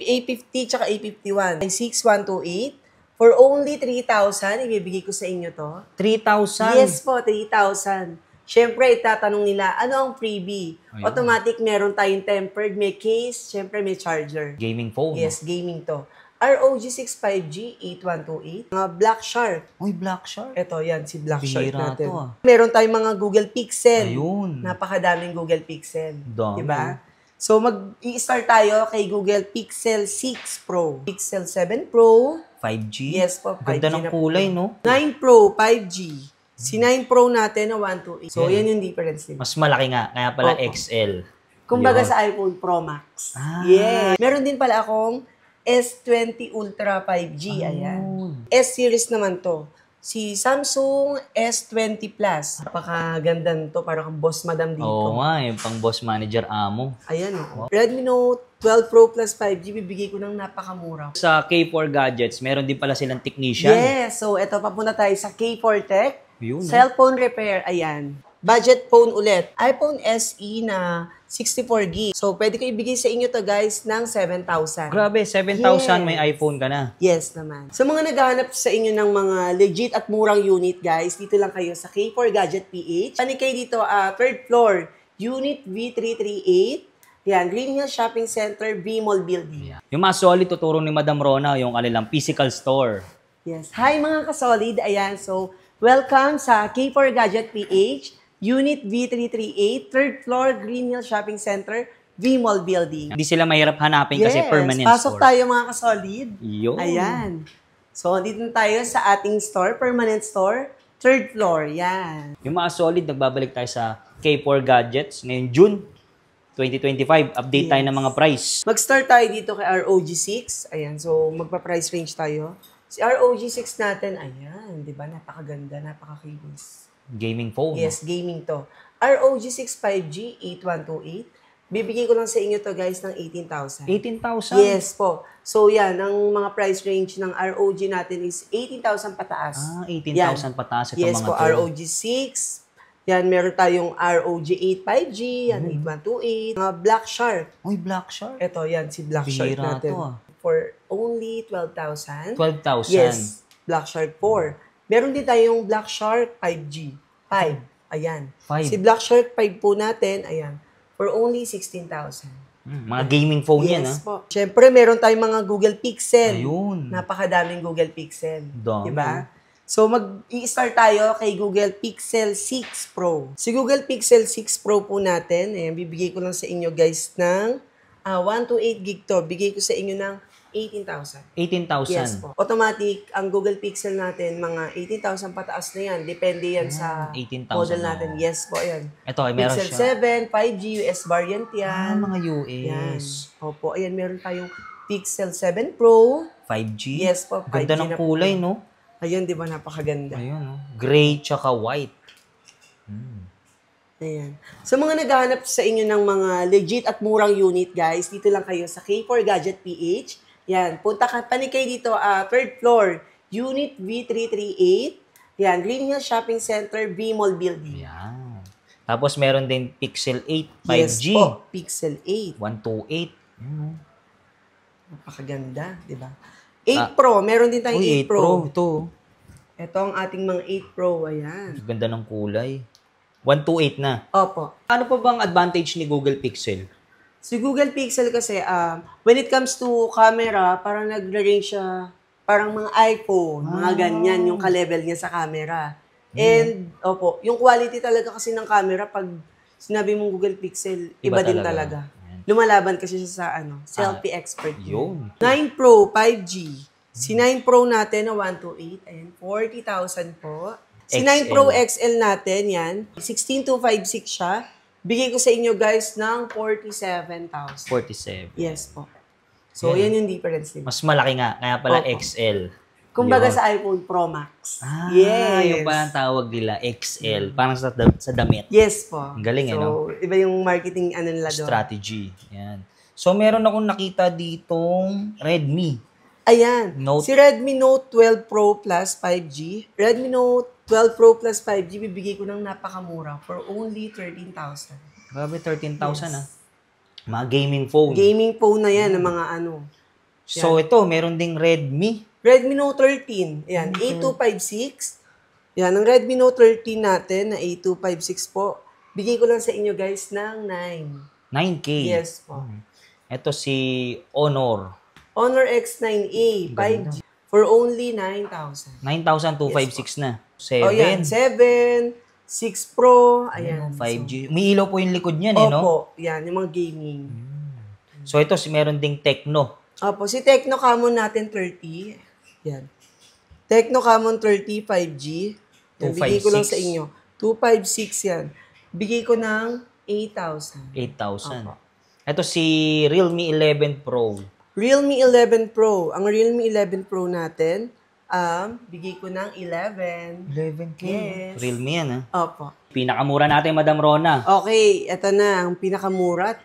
A50 tsaka A51. 6128. For only 3,000, ibibigay ko sa inyo to. 3,000? Yes po, 3,000. Siyempre, itatanong nila, ano ang freebie? Ayun. Automatic, meron tayong tempered, may case, siyempre may charger. Gaming phone? Yes, gaming to. ROG 65G 8128. Mga Black Shark. Uy, Black Shark. Ito, yan, si Black Shark Bihira natin. to, ah. Meron tayong mga Google Pixel. Ayun. Napakadaming Google Pixel. Dami. Diba? So, mag-i-start tayo kay Google Pixel 6 Pro. Pixel 7 Pro. 5G? Yes po, 5G. Ganda ng kulay, no? 9 Pro, 5G. Si 9 Pro natin na 128. So, yan yung difference nila. Mas malaki nga. Kaya pala Opo. XL. Kumbaga Yun. sa iPhone Pro Max. Ah. Yes. Meron din pala akong S20 Ultra 5G. Ayan. S-series naman to. Si Samsung S20 Plus. Napakaganda nito. Parang kang boss madam dito. Oo nga, yung pang boss manager amo. Ayan o. Redmi Note 12 Pro Plus 5G. Bibigay ko ng napakamura. Sa K4 Gadgets, meron din pala silang technician. Yes. So, eto, papunta tayo sa K4 Tech. Yun, Cellphone repair. Ayan. Budget phone ulit. iPhone SE na 64GB. So, pwede ko ibigay sa inyo to guys ng 7,000. Grabe, 7,000 may iPhone ka na. Yes naman. Sa mga naghahanap sa inyo ng mga legit at murang unit guys, dito lang kayo sa K4 Gadget PH. Panik kayo dito, third floor, Unit V338. Yan, Green Hills Shopping Center, B-Mall Building. Yung mga solid, tuturo ni Madam Rona yung kanilang physical store. Yes. Hi mga kasolid. Ayan, so welcome sa K4 Gadget PH. Unit V338, third floor, Green Hills Shopping Center, V-Mall Building. Hindi sila mahirap hanapin kasi permanent pasok store. tayo mga kasolid. Yun. Ayan. So, dito na tayo sa ating store, permanent store, third floor. Yan. Yung mga solid, nagbabalik tayo sa K4 Gadgets. Ngayon, June 2025, update tayo ng mga price. Mag-start tayo dito kay ROG6. Ayan, so magpa-price range tayo. Si ROG6 natin, ayan, di ba? Napakaganda, napakakinis. Gaming phone. Yes, gaming to. ROG 6 5G 8128. Bibigay ko lang sa inyo to guys ng 18,000. 18,000? Yes po. So yan, ang mga price range ng ROG natin is 18,000 pataas. 18,000 pataas itong yes mga po, to. ROG 6. Yan, meron tayong ROG 8 5G, yan, 8128. Mga Black Shark. Uy, Black Shark. Ito, yan, si Black Shark Bihira natin. to, For only 12,000. 12,000? Yes, Black Shark 4. Meron din tayong Black Shark 5G. 5. Ayan. 5. Si Black Shark 5 po natin, ayan, for only 16,000. Mga gaming phone yan, ha? Yes po. Siyempre, meron tayong mga Google Pixel. Ayun. Napakadaming Google Pixel. Dami. Diba? So, mag-i-start tayo kay Google Pixel 6 Pro. Si Google Pixel 6 Pro po natin, ayan, bibigay ko lang sa inyo guys ng 128 gig to. Bigay ko sa inyo ng 18,000. 18,000? Yes po. Automatic, ang Google Pixel natin, mga 18,000 pataas na yan. Depende yan sa 18,000 model na. natin. Yes po, yan. Ito, ay meron Pixel siya. 7, 5G, US variant yan. Mga US. Yan. Opo, ayan, meron tayong Pixel 7 Pro. 5G? Yes po, 5G Ganda ng na po. kulay, no? Ayun, di ba, napakaganda. Ayun, no? Gray tsaka white. Ayan. So, mga naghahanap sa inyo ng mga legit at murang unit, guys, dito lang kayo sa K4 Gadget PH. Yan, punta ka, panik kayo dito, third floor, Unit V338. Yan, Green Hills Shopping Center, B-Mall Building. Yan. Tapos meron din Pixel 8 5G. Yes po, Pixel 8. 128. Napakaganda, di ba? 8 Pro, meron din tayong 8 Pro. Ito. Ito ang ating mga 8 Pro, ayan. Ganda ng kulay. 128 na. Opo. Ano pa bang advantage ni Google Pixel? Si Google Pixel kasi, when it comes to camera, parang nag-range siya, parang mga iPhone, mga ganyan, yung ka-level niya sa camera. And, opo, yung quality talaga kasi ng camera, pag sinabi mong Google Pixel, iba din talaga. Lumalaban kasi siya sa, selfie expert. Yun. 9 Pro, 5G. Si 9 Pro natin na 128, ayan, 40,000 po. Si 9 Pro XL natin, yan, 16256 siya. Bigay ko sa inyo guys ng 47,000. 47. Yes po. So, yan yung difference nila. Mas malaki nga, kaya pala Opo. XL. Kumbaga sa iPhone Pro Max. Yung pala ang tawag nila, XL. Parang sa damit. Yes po. Ang galing, so, iba yung marketing nila doon. Strategy. Yan. So, meron akong nakita ditong Redmi. Ayan. Note. Si Redmi Note 12 Pro Plus 5G. Redmi Note 12 Pro Plus 5G, bibigay ko ng napakamura for only 13,000. Grabe, 13,000 Mga gaming phone. Gaming phone na yan, ng mga So, ito, meron ding Redmi. Redmi Note 13. Ayan, A256. Yan, ang Redmi Note 13 natin na A256 po. Bigay ko lang sa inyo guys ng 9. 9K. Yes po. Ito si Honor. Honor X9A 5G for only 9,000. 9,256 na. 7. Oh, yan. 7, 6 Pro. Ayan. 5G. Umiilaw po yung likod niyan, eh, no? Opo. Yan, yung mga gaming. So, ito, meron ding Tecno. Opo, si Tecno Camon natin 30. Yan. Tecno Camon 30 5G. Yan, bigay ko lang sa inyo. 256 yan. Bigay ko ng 8,000. 8,000. Opo. Ito si Realme 11 Pro. Realme 11 Pro. Ang Realme 11 Pro natin, bigay ko ng 11. 11K. Yes. Realme yan, ha? Opo. Pinakamura natin, Madam Rona. Okay, ito na ang pinakamura.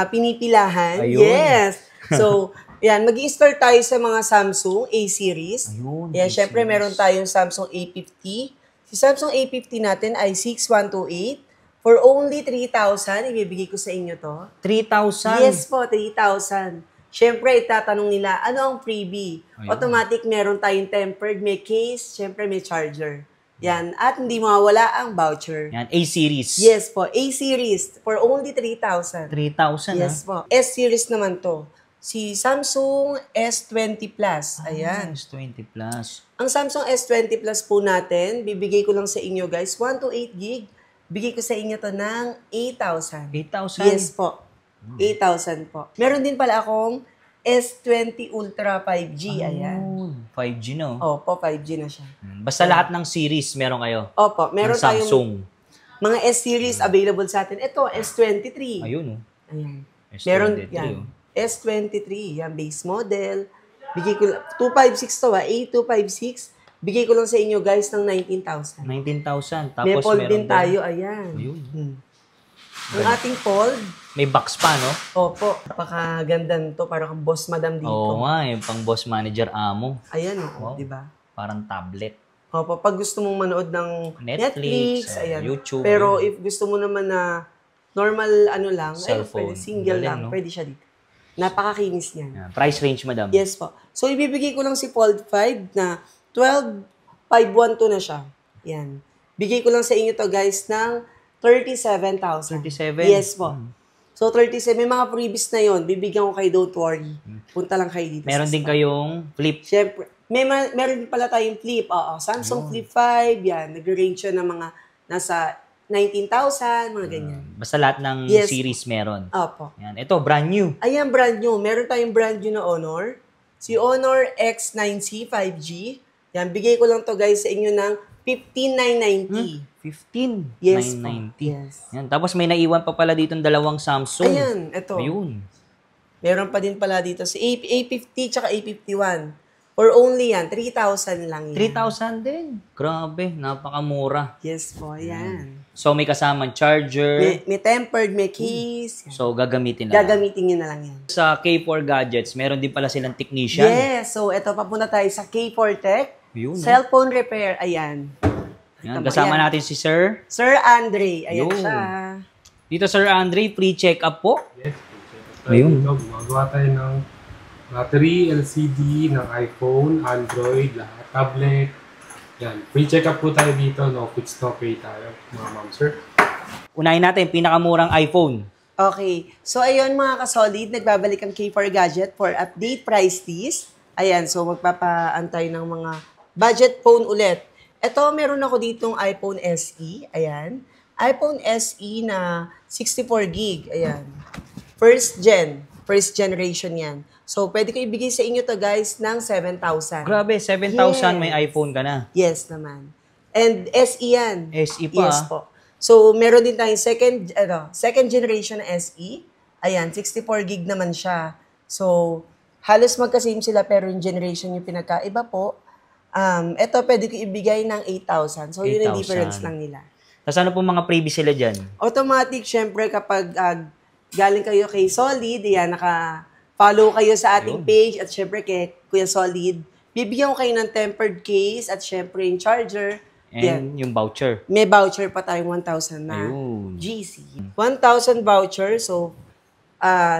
Pinipilahan. Ayun. Yes. So, yan, mag-i-start tayo sa mga Samsung A series. Ayun, Yan, A syempre series. meron tayong Samsung A50. Si Samsung A50 natin ay 6128. For only 3,000, ibibigay ko sa inyo to. 3,000. Yes po, 3,000. Syempre, itatanong nila, ano ang freebie? Ayun. Automatic, meron tayong tempered, may case, syempre may charger. Yan, at hindi mawawala ang voucher. Yan, A series. Yes po, A series for only 3,000. 3,000, Yes po. S series naman to. Si Samsung S20 Plus. Ayan. S20 Plus. Ang Samsung S20 Plus po natin, bibigay ko lang sa inyo guys, 1 to 8 gig. Bigay ko sa inyo to ng 8,000. 8,000? Yes po. 8,000 po. Meron din pala akong S20 Ultra 5G. Ayan. 5G, no? Opo, 5G na siya. Basta lahat ng series meron kayo. Opo, meron Ng Samsung. tayong mga S-series available sa atin. Ito, S23. Ayun, oh. Ayan. S23, Meron oh. yan. S23, yan, base model. Bigay ko lang, 256 to A256. Bigay ko lang sa inyo guys ng 19,000. 19,000. Tapos May fold meron din tayo, ayan. Ayun. Ang ating fold, May box pa, no? opo, napakaganda nito, parang kang boss madam dito. Oo nga, yung pang boss manager amo. Ayan, Wow. di ba? Parang tablet. Opo, pag gusto mong manood ng Netflix, ayan. YouTube. Pero if gusto mo naman na normal ano lang, Cellphone. pwede, single Galing, lang, no? pwede siya dito. Napakakinis niyan. Yan. Price range, madam? Yes po. So, ibibigay ko lang si Fold 5 na 12,512 na siya. Yan. Bigay ko lang sa inyo to guys ng 37,000. 37? Yes po. So, 37. May mga freebies na yon. Bibigyan ko kayo, don't worry. Punta lang kayo dito. Meron sa din store. kayong flip. Siyempre. Meron din pala tayong flip. Oo. Samsung Flip 5. Yan. Nag-range yun ng mga nasa 19,000. Mga ganyan. Basta lahat ng Yes. series meron. Opo. Yan. Ito, brand new. Ayan, brand new. Meron tayong brand new na Honor. Si Honor X9C 5G. Yan, bigay ko lang to guys sa inyo ng 15,990. 15. Yes, 990. Yes. Yan. Tapos may naiwan pa pala dito dalawang Samsung. Ayan, ito. Ayun. Meron pa din pala dito si A50 tsaka A51. For only yan, 3,000 lang yan. 3,000 din. Grabe, napakamura. Yes po, yan. So may kasamang charger. May tempered, may case. Yan. So gagamitin na lang. Gagamitin nyo na lang yan. Sa K4 Gadgets, meron din pala silang technician. Yes, so ito, papunta tayo sa K4 Tech. Yun, Cellphone repair, ayan. Yan, Tama, kasama yan. natin si Sir. Sir Andre, ayan Yun. siya. Dito Sir Andre, free check-up po. Yes. Ayun. Ito, gumagawa tayo ng battery, LCD, ng iPhone, Android, lahat, tablet. Yan. Free check-up po tayo dito. No quits, no pay tayo, mga ma'am, sir. Unahin natin, pinakamurang iPhone. Okay. So, ayun mga kasolid, nagbabalik ang K4 Gadget for update price list. Ayan, so magpapaantay ng mga budget phone ulit. Ito, meron ako ditong iPhone SE. Ayan. iPhone SE na 64 gig. Ayan. First generation yan. So, pwede ko ibigay sa inyo to guys ng 7,000. Grabe, 7,000 may Yes. iPhone ka na. Yes naman. And SE yan. SE pa. Yes po. So, meron din tayong second generation na SE. Ayan, 64 gig naman siya. So, halos magka-same sila pero yung generation yung pinagkaiba po. Ito pwede ko ibigay ng 8,000. So, yun yung 8,000. difference lang nila. Tapos ano po mga freebies sila dyan? Automatic, syempre, kapag galing kayo kay Solid, yan, naka-follow kayo sa ating page at syempre kay Kuya Solid, bibigyan ko kayo ng tempered case at syempre yung charger. And yung voucher. May voucher pa tayong 1,000 na Ayun. GC. 1,000 voucher. So,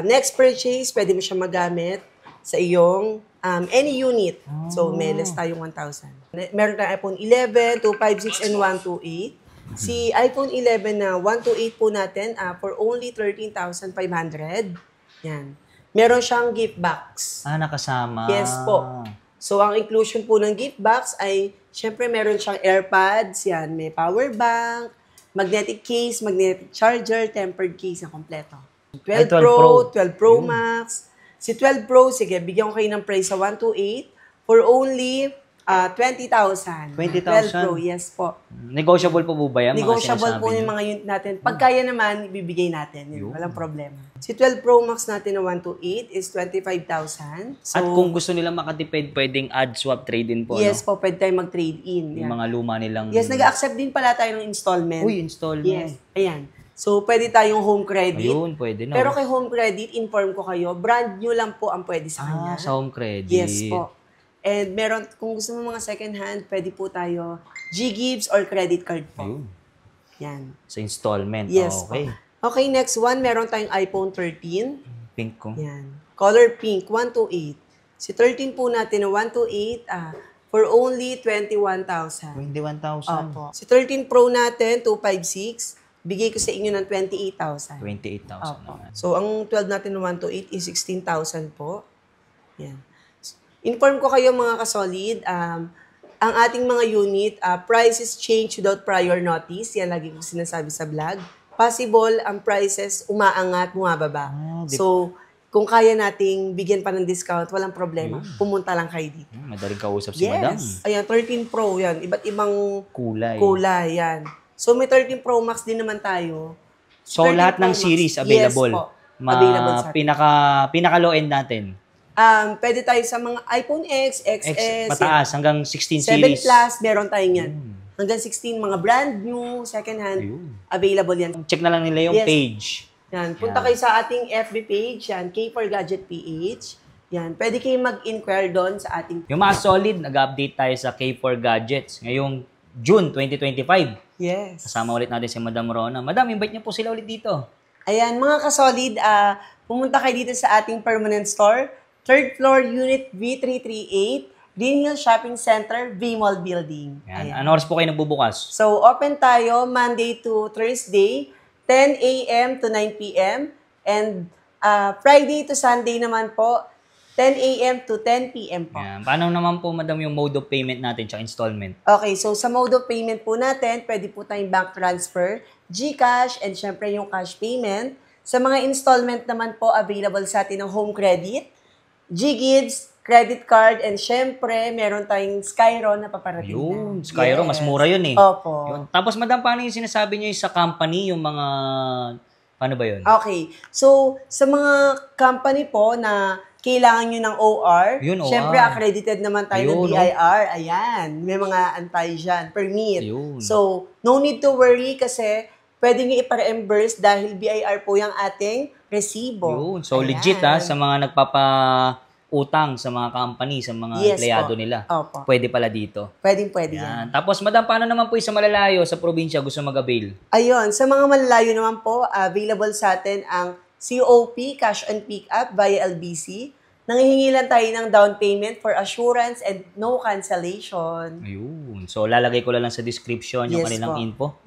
next purchase, pwede mo siya magamit. sa iyong any unit. So, may less tayong 1,000. Meron tayong iPhone 11, 256, and 128. Si iPhone 11 na 128 po natin for only 13,500. Yan. Meron siyang gift box. Nakasama. Yes po. So, ang inclusion po ng gift box ay, syempre, meron siyang AirPods, yan, may power bank, magnetic case, magnetic charger, tempered case na kompleto. 12 Pro, 12 Pro Max. Si 12 Pro, sige, bigyan ko kayo ng price sa 128 for only 20,000. 12 Pro, yes po. Negotiable po ba yan? Negotiable po yung mga unit natin. Pag kaya naman, ibibigay natin. Yun. Walang problema. Si 12 Pro Max natin na 128 is 25,000. So, at kung gusto nila makatipid, pwedeng add swap trade-in po, yes no? po, pwede tayong mag-trade-in. Yung mga luma nilang... Yes, nag-accept din pala tayo ng installment. Uy, installment. Yes, ayan. So, pwede tayong home credit. Ayun, pwede na. Pero kay home credit, inform ko kayo, brand new lang po ang pwede sa kanya. Sa home credit. Yes po. And meron, kung gusto mo mga second hand, pwede po tayo G-Gibbs or credit card po. Ayun. Yan. Sa installment. Yes Okay. po. Okay, next one, meron tayong iPhone 13. Pink ko. Yan. Color pink, 128. Si 13 po natin na 128, for only 21,000. 21,000. Opo. Si 13 Pro natin, 256. Bigay ko sa inyo ng 28,000. 28,000 Opo. naman. So, ang 12 natin na 128 is 16,000 po. Yan. Inform ko kayo mga kasolid, ang ating mga unit, prices change without prior notice. Yan lagi ko sinasabi sa vlog. Possible, ang prices umaangat, bumababa. So, kung kaya nating bigyan pa ng discount, walang problema. Pumunta lang kayo dito. Madaling kausap si Madam. Yes. Ayan, 13 Pro yan. Iba't ibang Kulay. Yan. So, may 13 Pro Max din naman tayo. So, 13 lahat Pro ng Max. series available. Yes po. Available sa atin. Pinaka low end natin. Pwede tayo sa mga iPhone X, XS, Pataas, hanggang 16 7 series. Plus, meron tayong yan. Hanggang 16, mga brand new, second hand, available yan. Check na lang nila yung Yes. page. Yan. Punta kayo sa ating FB page, yan, K4Gadget PH. Yan. Pwede kayo mag-inquire doon sa ating... Yung mga solid, nag-update tayo sa K4 Gadgets. Ngayong June 2025. Yes. Kasama ulit natin si Madam Rona. Madam, invite niyo po sila ulit dito. Ayan, mga kasolid, pumunta kayo dito sa ating permanent store. 3rd floor, Unit V338, Green Hill Shopping Center, V-Mall Building. Yan. Ayan. Ano oras po kayo nagbubukas? So, open tayo Monday to Thursday, 10 a.m. to 9 p.m. And Friday to Sunday naman po, 10 a.m. to 10 p.m. po. Yan. Paano naman po, Madam, yung mode of payment natin tsaka installment? Okay, so sa mode of payment po natin, pwede po tayong bank transfer, GCash, and syempre yung cash payment. Sa mga installment naman po, available sa atin ng home credit, G-Gibbs, credit card, and syempre, meron tayong Skyro na paparating Yun, na. Skyro, Yes. mas mura yun eh. Opo. Yun. Tapos, Madam, paano yung sinasabi niyo sa company, yung mga... Paano ba yun? Okay. So, sa mga company po na kailangan nyo ng OR, Yun, OR. syempre accredited naman tayo ng Ayun, BIR. Ayan. May mga antay dyan. Permit. Ayun. So, no need to worry kasi pwede nyo ipa-reimburse dahil BIR po yung ating resibo. Yun. So, Ayan. legit sa mga nagpapa-utang sa mga company, sa mga Yes empleyado po. nila. Opo. Pwede pala dito. Pwede yan. Yan. Tapos, Madam, paano naman po yung sa malalayo, sa probinsya, gusto mag-avail? Ayun, sa mga malalayo naman po, available sa atin ang COP, Cash on Pick Up via LBC. Nanghihingi lang tayo ng down payment for assurance and no cancellation. Ayun. So, lalagay ko lang sa description yung Yes kanilang po. info.